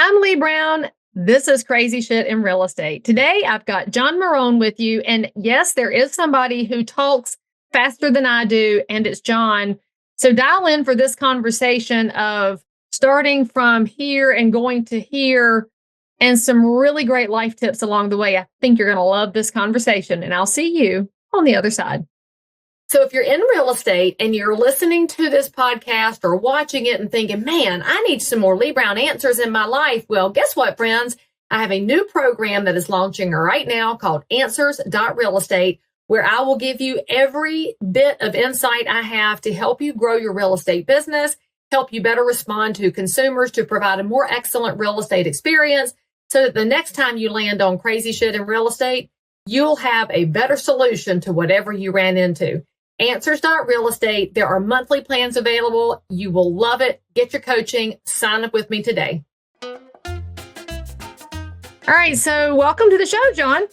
I'm Leigh Brown. This is Crazy Shit in Real Estate. Today, I've got John Marrone with you. And yes, there is somebody who talks faster than I do, and it's John. So dial in for this conversation of starting from here and going to here and some really great life tips along the way. I think you're going to love this conversation, and I'll see you on the other side. So if you're in real estate and you're listening to this podcast or watching it and thinking, man, I need some more Leigh Brown answers in my life. Well, guess what, friends? I have a new program that is launching right now called Answers.Real Estate, where I will give you every bit of insight I have to help you grow your real estate business, help you better respond to consumers, to provide a more excellent real estate experience so that the next time you land on crazy shit in real estate, you'll have a better solution to whatever you ran into. Answers.Real Estate. There are monthly plans available. You will love it. Get your coaching. Sign up with me today. All right. So welcome to the show, John.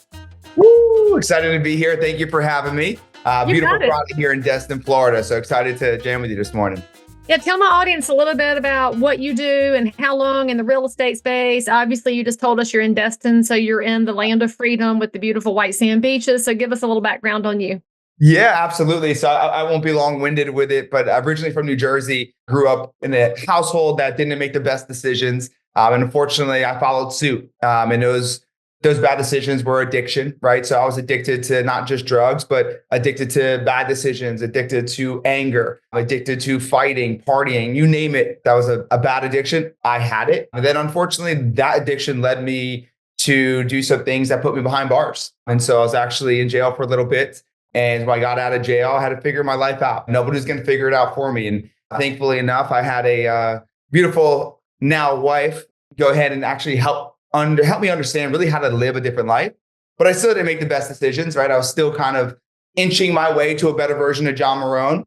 Woo! Excited to be here. Thank you for having me. Beautiful Friday here in Destin, Florida. So excited to jam with you this morning. Yeah, tell my audience a little bit about what you do and how long in the real estate space. Obviously, you just told us you're in Destin, so you're in the land of freedom with the beautiful white sand beaches. So give us a little background on you. Yeah, absolutely. So I won't be long-winded with it, but originally from New Jersey, grew up in a household that didn't make the best decisions. And unfortunately, I followed suit. And those bad decisions were addiction, right? So I was addicted to not just drugs, but addicted to bad decisions, addicted to anger, addicted to fighting, partying, you name it. That was a bad addiction. I had it. And then unfortunately, that addiction led me to do some things that put me behind bars. And so I was actually in jail for a little bit. And when I got out of jail, I had to figure my life out. Nobody's going to figure it out for me. And thankfully enough, I had a beautiful now wife go ahead and actually help me understand really how to live a different life. But I still didn't make the best decisions, right? I was still kind of inching my way to a better version of John Marrone.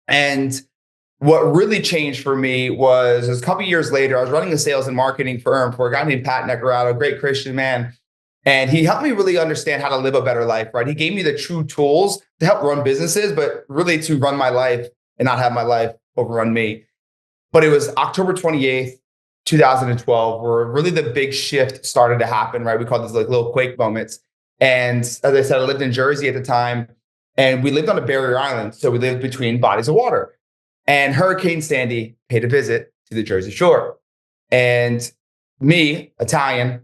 And what really changed for me was a couple of years later, I was running a sales and marketing firm for a guy named Pat Necarato, a great Christian man. And he helped me really understand how to live a better life, right? He gave me the true tools to help run businesses, but really to run my life and not have my life overrun me. But it was October 28th, 2012, where really the big shift started to happen, right? We call these like little quake moments. And as I said, I lived in Jersey at the time, and we lived on a barrier island. So we lived between bodies of water. And Hurricane Sandy paid a visit to the Jersey Shore. And me, Italian,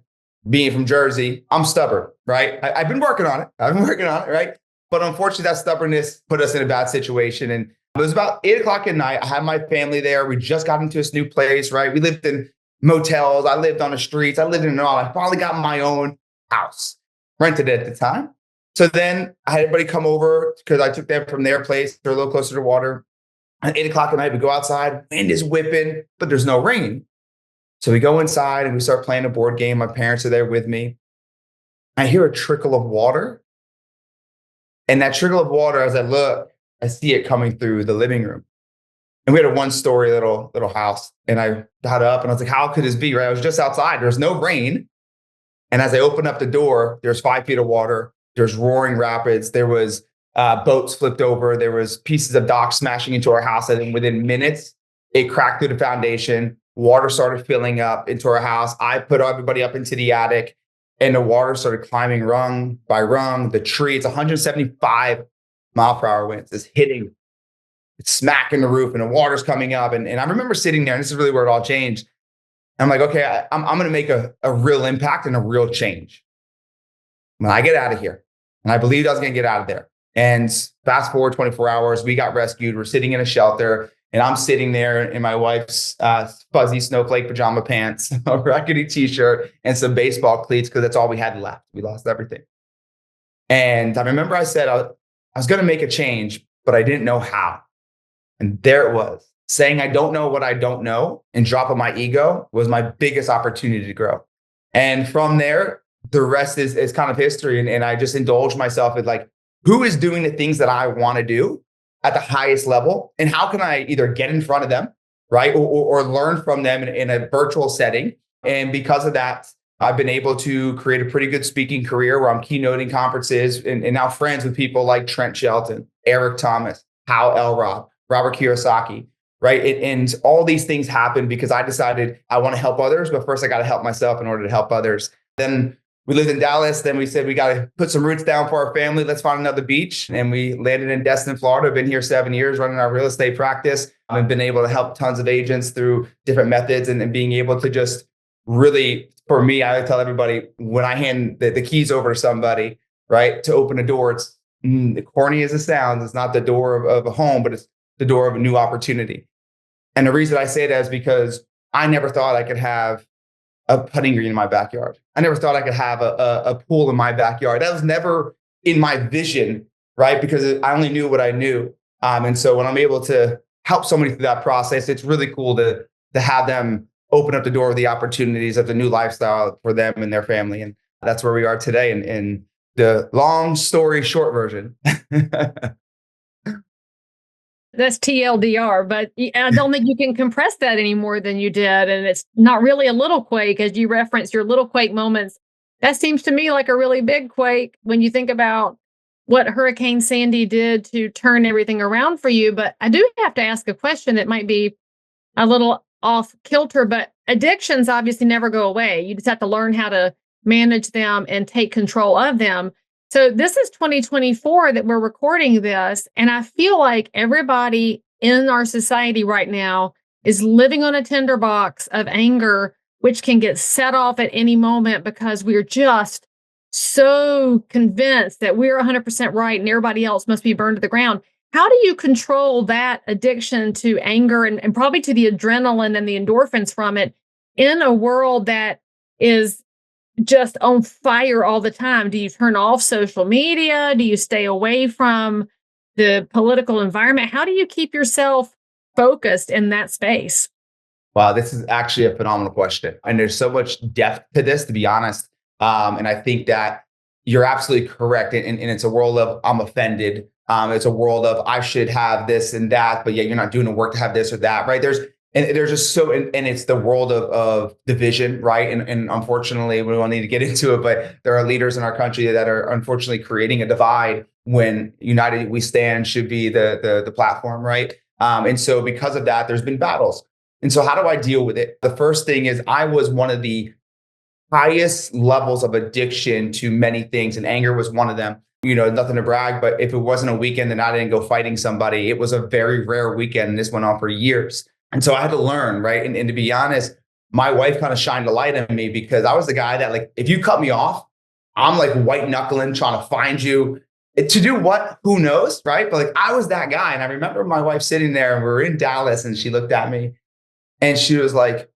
being from Jersey, I'm stubborn, right? I've been working on it. Right? But unfortunately, that stubbornness put us in a bad situation. And it was about 8:00 at night. I had my family there. We just got into this new place, right? We lived in motels. I lived on the streets. I lived in all. I finally got my own house, rented it at the time. So then I had everybody come over because I took them from their place. They're a little closer to water. At 8:00 at night, we go outside. Wind is whipping, but there's no rain. So we go inside and we start playing a board game. My parents are there with me. I hear a trickle of water. And that trickle of water, as I look, I see it coming through the living room. And we had a one-story little house. And I got up and I was like, how could this be, right? I was just outside. There was no rain. And as I opened up the door, there's 5 feet of water. There's roaring rapids. There was boats flipped over. There was pieces of dock smashing into our house. And then within minutes, it cracked through the foundation. Water started filling up into our house. I put everybody up into the attic and the water started climbing rung by rung. The tree, it's 175 mile per hour winds. It's hitting, it's smacking the roof and the water's coming up. And I remember sitting there, and this is really where it all changed. I'm like, okay, I'm going to make a real impact and a real change when I get out of here. And I believed I was going to get out of there. And fast forward 24 hours, we got rescued. We're sitting in a shelter. And I'm sitting there in my wife's fuzzy snowflake pajama pants, a raggedy t-shirt, and some baseball cleats because that's all we had left. We lost everything. And I remember I said I was going to make a change, but I didn't know how. And there it was. Saying I don't know what I don't know and dropping my ego was my biggest opportunity to grow. And from there, the rest is kind of history. And I just indulged myself with like, who is doing the things that I want to do at the highest level, and how can I either get in front of them, right, or learn from them in a virtual setting. And because of that, I've been able to create a pretty good speaking career where I'm keynoting conferences and now friends with people like Trent Shelton, Eric Thomas, Hal Elrod, Robert Kiyosaki, right? And all these things happened because I decided I want to help others, but first I got to help myself in order to help others. Then we lived in Dallas. Then we said we got to put some roots down for our family. Let's find another beach. And we landed in Destin, Florida. Been here 7 years running our real estate practice. I've been able to help tons of agents through different methods and being able to just really, for me, I tell everybody when I hand the keys over to somebody, right, to open a door, it's corny as it sounds. It's not the door of a home, but it's the door of a new opportunity. And the reason I say that is because I never thought I could have a putting green in my backyard. I never thought I could have a pool in my backyard. That was never in my vision, right? Because I only knew what I knew. And so when I'm able to help somebody through that process, it's really cool to have them open up the door of the opportunities of the new lifestyle for them and their family. And that's where we are today in the long story short version. That's TLDR, but I don't think you can compress that any more than you did. And it's not really a little quake, as you referenced your little quake moments. That seems to me like a really big quake when you think about what Hurricane Sandy did to turn everything around for you. But I do have to ask a question that might be a little off kilter, but addictions obviously never go away. You just have to learn how to manage them and take control of them. So this is 2024 that we're recording this. And I feel like everybody in our society right now is living on a tinderbox of anger, which can get set off at any moment because we're just so convinced that we're 100% right and everybody else must be burned to the ground. How do you control that addiction to anger and probably to the adrenaline and the endorphins from it in a world that is just on fire all the time? Do you turn off social media? Do you stay away from the political environment? How do you keep yourself focused in that space? Wow, this is actually a phenomenal question. And there's so much depth to this, to be honest. And I think that you're absolutely correct. And it's a world of I'm offended. It's a world of I should have this and that, but yeah, you're not doing the work to have this or that, right? There's just so, and it's the world of division, right? And unfortunately, we don't need to get into it, but there are leaders in our country that are unfortunately creating a divide when united we stand should be the platform, right? And so because of that, there's been battles. And so how do I deal with it? The first thing is I was one of the highest levels of addiction to many things, and anger was one of them. Nothing to brag, but if it wasn't a weekend and I didn't go fighting somebody, it was a very rare weekend. And this went on for years. And so I had to learn, right? And to be honest, my wife kind of shined a light on me because I was the guy that, like, if you cut me off, I'm like white knuckling, trying to find you to do what? Who knows, right? But like I was that guy. And I remember my wife sitting there and we were in Dallas and she looked at me and she was like,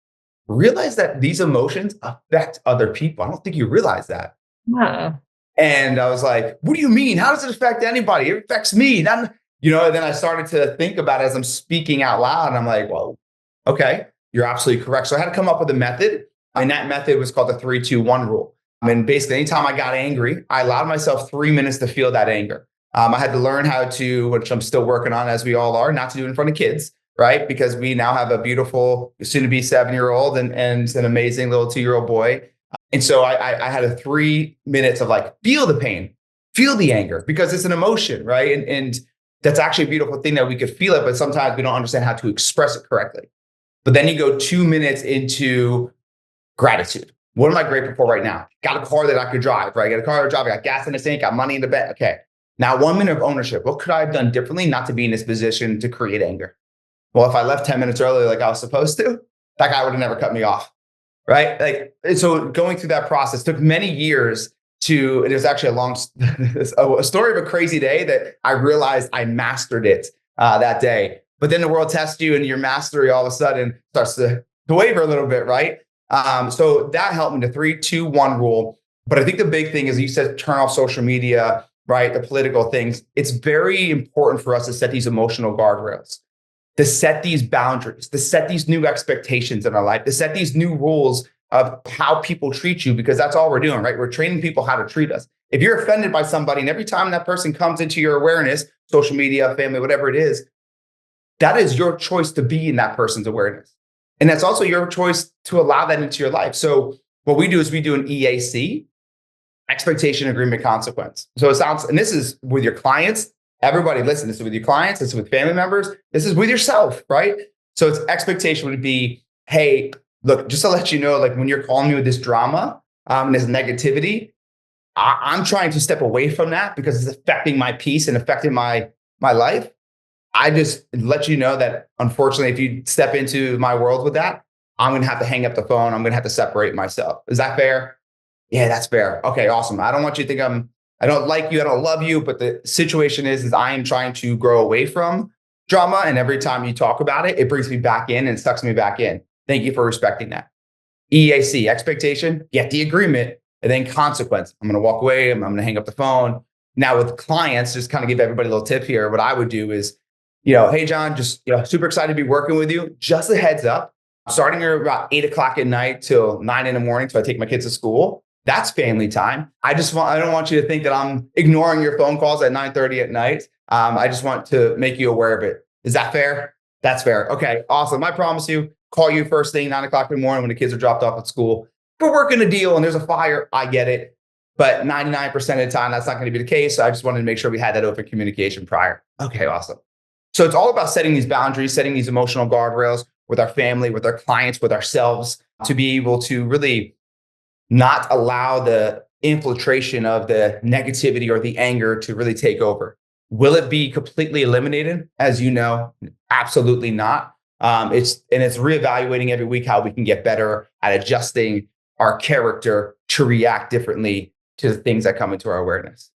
realize that these emotions affect other people. I don't think you realize that. Wow. And I was like, what do you mean? How does it affect anybody? It affects me. And then I started to think about it as I'm speaking out loud. And I'm like, well, okay, you're absolutely correct. So I had to come up with a method. And that method was called the 3-2-1 rule. And basically, anytime I got angry, I allowed myself 3 minutes to feel that anger. I had to learn how to, which I'm still working on, as we all are, not to do it in front of kids, right? Because we now have a beautiful, soon-to-be 7-year-old and an amazing little 2-year-old boy. And so I had a 3 minutes of like, feel the pain, feel the anger, because it's an emotion, right? And that's actually a beautiful thing that we could feel it, but sometimes we don't understand how to express it correctly. But then you go 2 minutes into gratitude. What am I grateful for right now? Got a car that I could drive, right? Got a car to drive, I got gas in the tank, got money in the bank. Okay. Now 1 minute of ownership. What could I have done differently not to be in this position to create anger? Well, if I left 10 minutes earlier like I was supposed to, that guy would have never cut me off, right? Like, so going through that process took many years it was actually a story of a crazy day that I realized I mastered it that day. But then the world tests you and your mastery all of a sudden starts to waver a little bit, right? So that helped me, the 3-2-1 rule. But I think the big thing is, you said, turn off social media, right? The political things. It's very important for us to set these emotional guardrails, to set these boundaries, to set these new expectations in our life, to set these new rules of how people treat you, because that's all we're doing, right? We're training people how to treat us. If you're offended by somebody and every time that person comes into your awareness, social media, family, whatever it is, that is your choice to be in that person's awareness. And that's also your choice to allow that into your life. So what we do is we do an EAC, expectation, agreement, consequence. So it sounds, and this is with your clients, everybody listen, this is with your clients, this is with family members, this is with yourself, right? So its expectation would be, hey, look, just to let you know, like when you're calling me with this drama and this negativity, I'm trying to step away from that because it's affecting my peace and affecting my life. I just let you know that unfortunately, if you step into my world with that, I'm going to have to hang up the phone. I'm going to have to separate myself. Is that fair? Yeah, that's fair. Okay, awesome. I don't want you to think I don't like you. I don't love you. But the situation is I am trying to grow away from drama. And every time you talk about it, it brings me back in and sucks me back in. Thank you for respecting that. EAC, expectation, get the agreement, and then consequence. I'm going to walk away. I'm going to hang up the phone. Now with clients, just kind of give everybody a little tip here. What I would do is, hey, John, just super excited to be working with you. Just a heads up, starting here about 8 o'clock at night till 9 in the morning. So I take my kids to school. That's family time. I don't want you to think that I'm ignoring your phone calls at 9:30 at night. I just want to make you aware of it. Is that fair? That's fair. Okay, awesome. I promise you, call you first thing, 9 o'clock in the morning when the kids are dropped off at school. If we're working a deal and there's a fire, I get it. But 99% of the time, that's not going to be the case. So I just wanted to make sure we had that open communication prior. Okay, awesome. So it's all about setting these boundaries, setting these emotional guardrails with our family, with our clients, with ourselves, to be able to really not allow the infiltration of the negativity or the anger to really take over. Will it be completely eliminated? As you know, absolutely not. It's reevaluating every week how we can get better at adjusting our character to react differently to the things that come into our awareness.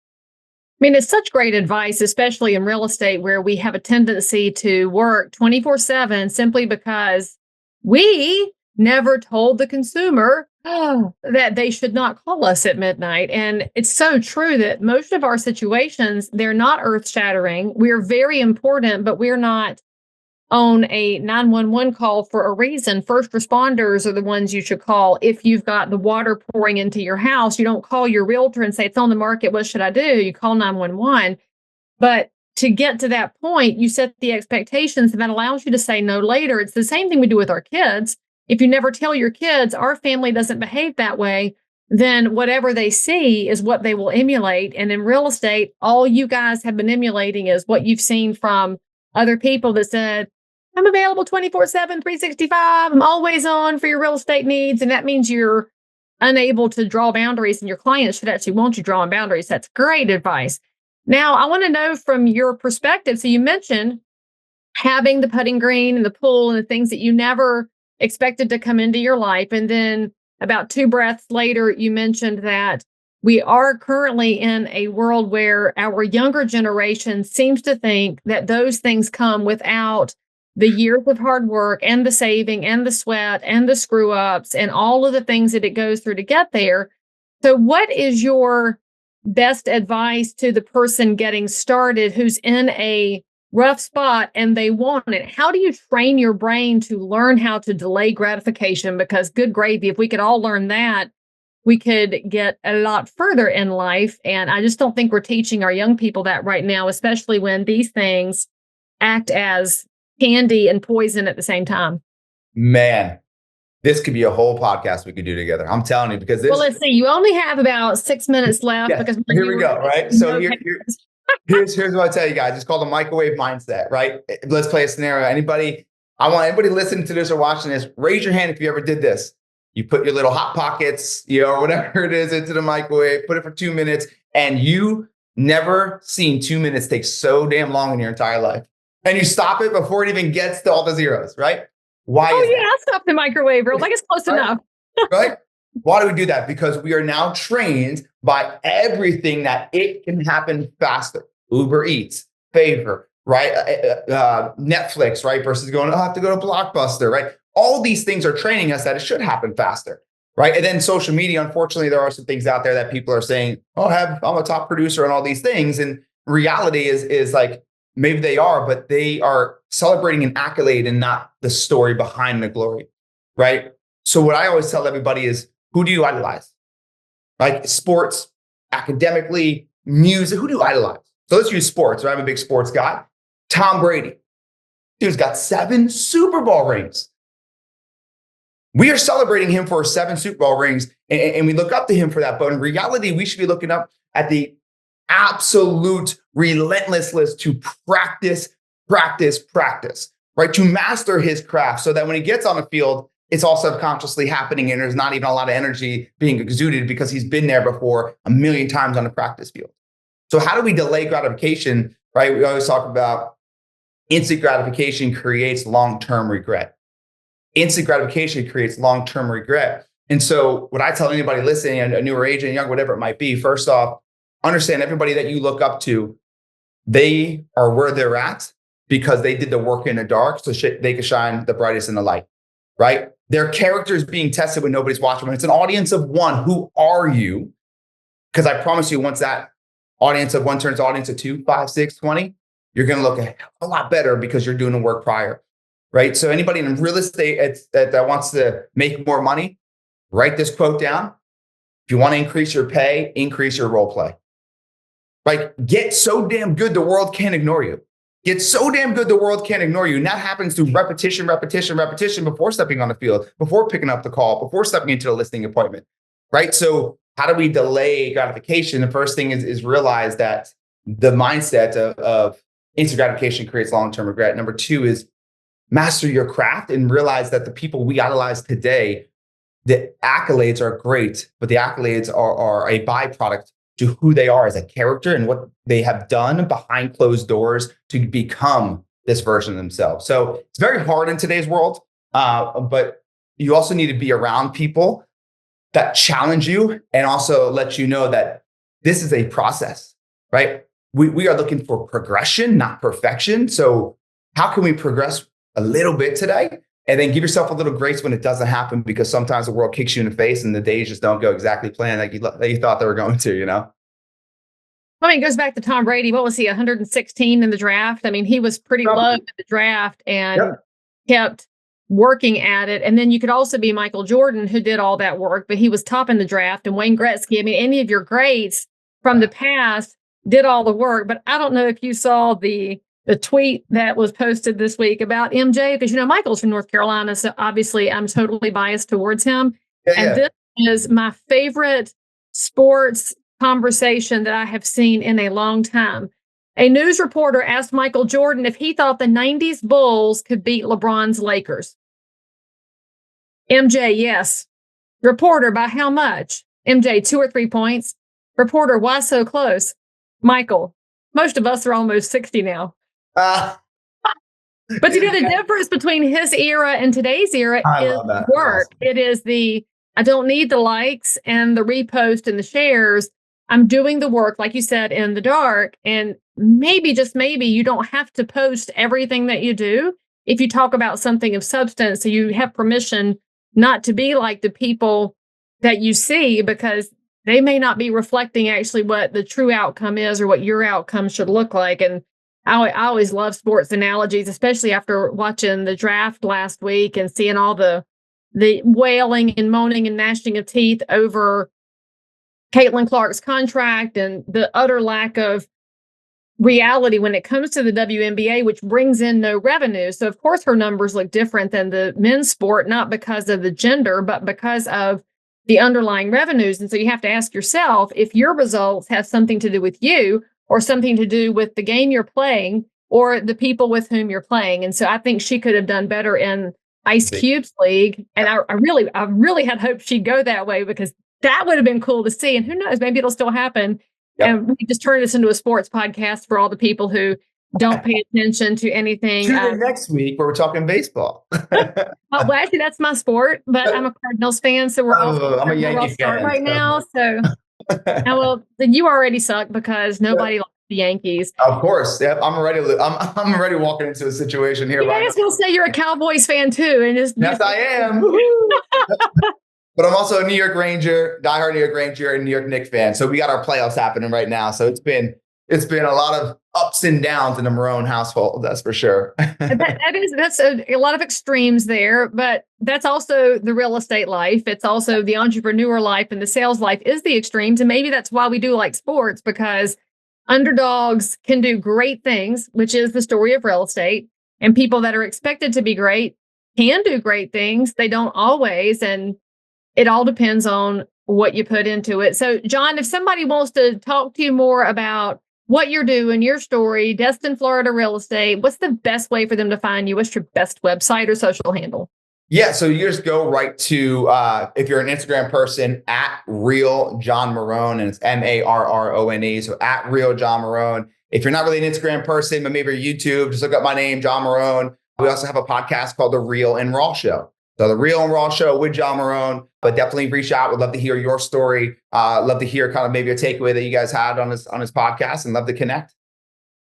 I mean, it's such great advice, especially in real estate, where we have a tendency to work 24/7 simply because we never told the consumer that they should not call us at midnight. And it's so true that most of our situations, they're not earth shattering. We're very important, but we're not on a 911 call for a reason. First responders are the ones you should call. If you've got the water pouring into your house, you don't call your realtor and say, it's on the market. What should I do? You call 911. But to get to that point, you set the expectations, and that allows you to say no later. It's the same thing we do with our kids. If you never tell your kids, our family doesn't behave that way, then whatever they see is what they will emulate. And in real estate, all you guys have been emulating is what you've seen from other people that said, I'm available 24/7, 365. I'm always on for your real estate needs. And that means you're unable to draw boundaries, and your clients should actually want you drawing boundaries. That's great advice. Now, I want to know from your perspective. So you mentioned having the putting green and the pool and the things that you never expected to come into your life. And then about two breaths later, you mentioned that we are currently in a world where our younger generation seems to think that those things come without the years of hard work and the saving and the sweat and the screw ups and all of the things that it goes through to get there. So what is your best advice to the person getting started who's in a rough spot and they want it? How do you train your brain to learn how to delay gratification? Because good gravy, if we could all learn that, we could get a lot further in life. And I just don't think we're teaching our young people that right now, especially when these things act as candy and poison at the same time. Man, this could be a whole podcast we could do together. I'm telling you, because this. Well, let's see. You only have about 6 minutes left. Yeah, because here we go. Right. So here's what I tell you guys. It's called the microwave mindset. Right. Let's play a scenario. I want anybody listening to this or watching this, raise your hand if you ever did this. You put your little hot pockets, or whatever it is, into the microwave, put it for 2 minutes, and you never seen 2 minutes take so damn long in your entire life. And you stop it before it even gets to all the zeros, right? Why? Oh, yeah, I stopped the microwave. We're like, it's close enough. Right? Why do we do that? Because we are now trained by everything that it can happen faster. Uber Eats, Favor, right? Netflix, right? Versus going, I have to go to Blockbuster, right? All these things are training us that it should happen faster, right? And then social media, unfortunately, there are some things out there that people are saying, I'm a top producer and all these things. And reality is like, maybe they are, but they are celebrating an accolade and not the story behind the glory, right? So what I always tell everybody is, who do you idolize? Like sports, academically, music, who do you idolize? So let's use sports. I'm a big sports guy. Tom Brady. Dude's got 7 Super Bowl rings. We are celebrating him for 7 Super Bowl rings, and we look up to him for that. But in reality, we should be looking up at the absolute relentlessness to practice, right? To master his craft so that when he gets on the field, it's all subconsciously happening and there's not even a lot of energy being exuded because he's been there before a million times on the practice field. So how do we delay gratification, right? We always talk about instant gratification creates long-term regret. Instant gratification creates long-term regret. And so what I tell anybody listening, a newer agent, young, whatever it might be, first off, understand everybody that you look up to, they are where they're at because they did the work in the dark so they can shine the brightest in the light, right? Their character is being tested when nobody's watching. When it's an audience of one, who are you? Because I promise you, once that audience of one turns audience of 2, 5, 6, 20, you're going to look a lot better because you're doing the work prior, right? So anybody in real estate that wants to make more money, write this quote down. If you want to increase your pay, increase your role play. Like, get so damn good the world can't ignore you. Get so damn good the world can't ignore you. And that happens through repetition before stepping on the field, before picking up the call, before stepping into the listing appointment, right? So how do we delay gratification? The first thing is realize that the mindset of instant gratification creates long-term regret. Number 2 is master your craft and realize that the people we idolize today, the accolades are great, but the accolades are a byproduct to who they are as a character and what they have done behind closed doors to become this version of themselves. So it's very hard in today's world, but you also need to be around people that challenge you and also let you know that this is a process, right? We are looking for progression, not perfection. So how can we progress a little bit today? And then give yourself a little grace when it doesn't happen, because sometimes the world kicks you in the face and the days just don't go exactly planned like you thought they were going to, you know? I mean, it goes back to Tom Brady. What was he, 116 in the draft? I mean, he was pretty low in the draft and kept working at it. And then you could also be Michael Jordan, who did all that work, but he was top in the draft. And Wayne Gretzky, I mean, any of your greats from the past did all the work. But I don't know if you saw the tweet that was posted this week about MJ, because, you know, Michael's from North Carolina. So obviously I'm totally biased towards him. And this is my favorite sports conversation that I have seen in a long time. A news reporter asked Michael Jordan if he thought the 90s Bulls could beat LeBron's Lakers. MJ, yes. Reporter, by how much? MJ, 2 or 3 points. Reporter, why so close? Michael, most of us are almost 60 now. But you know, the difference between his era and today's era is work. Awesome. It is I don't need the likes and the repost and the shares. I'm doing the work, like you said, in the dark. And maybe, just maybe, you don't have to post everything that you do if you talk about something of substance. So you have permission not to be like the people that you see, because they may not be reflecting actually what the true outcome is or what your outcome should look like. And I always love sports analogies, especially after watching the draft last week and seeing all the wailing and moaning and gnashing of teeth over Caitlin Clark's contract and the utter lack of reality when it comes to the WNBA, which brings in no revenue. So, of course, her numbers look different than the men's sport, not because of the gender, but because of the underlying revenues. And so you have to ask yourself if your results have something to do with you or something to do with the game you're playing or the people with whom you're playing. And so I think she could have done better in Ice Cube's league. And I really had hoped she'd go that way, because that would have been cool to see. And who knows, maybe it'll still happen. Yep. And we just turn this into a sports podcast for all the people who don't pay attention to anything. Tune in next week where we're talking baseball. Well, actually, that's my sport, but I'm a Cardinals fan, so I'm a Yankee fan right now. So, well, then you already suck because nobody likes the Yankees. Of course, yep. I'm already walking into a situation here. You guys will say you're a Cowboys fan too, and yes, I am. But I'm also a New York Ranger, diehard New York Ranger, and New York Knicks fan. So we got our playoffs happening right now. So it's been a lot of ups and downs in the Marrone household, that's for sure. That's a lot of extremes there, but that's also the real estate life. It's also the entrepreneur life, and the sales life is the extremes. And maybe that's why we do like sports, because underdogs can do great things, which is the story of real estate. And people that are expected to be great can do great things. They don't always. And it all depends on what you put into it. So, John, if somebody wants to talk to you more about what you're doing, your story, Destin, Florida real estate, what's the best way for them to find you? What's your best website or social handle? Yeah, so you just go right to, if you're an Instagram person, at Real John Marrone, and it's Marrone. So at Real John Marrone. If you're not really an Instagram person, but maybe you're YouTube, just look up my name, John Marrone. We also have a podcast called The Real and Raw Show. So The Real and Raw Show with John Marrone, but definitely reach out. Would love to hear your story. Love to hear kind of maybe a takeaway that you guys had on this podcast, and love to connect.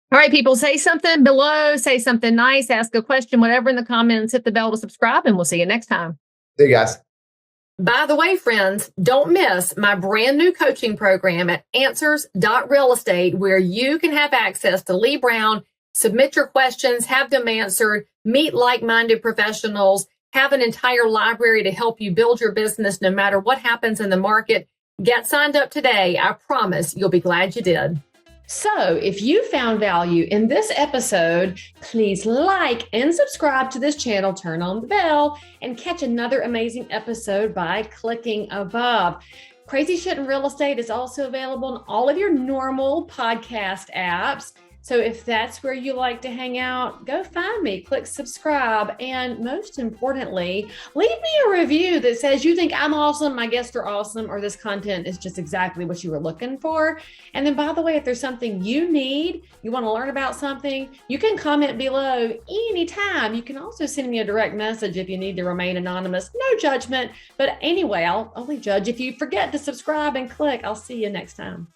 All right, people, say something below, say something nice, ask a question, whatever in the comments, hit the bell to subscribe, and we'll see you next time. See you guys. By the way, friends, don't miss my brand new coaching program at answers.realestate, where you can have access to Leigh Brown, submit your questions, have them answered, meet like-minded professionals, have an entire library to help you build your business no matter what happens in the market. Get signed up today. I promise you'll be glad you did. So if you found value in this episode, please like and subscribe to this channel, turn on the bell, and catch another amazing episode by clicking above. Crazy Shit in Real Estate is also available in all of your normal podcast apps. So if that's where you like to hang out, go find me, click subscribe, and most importantly, leave me a review that says you think I'm awesome, my guests are awesome, or this content is just exactly what you were looking for. And then, by the way, if there's something you need, you want to learn about something, you can comment below anytime. You can also send me a direct message if you need to remain anonymous. No judgment. But anyway, I'll only judge if you forget to subscribe and click. I'll see you next time.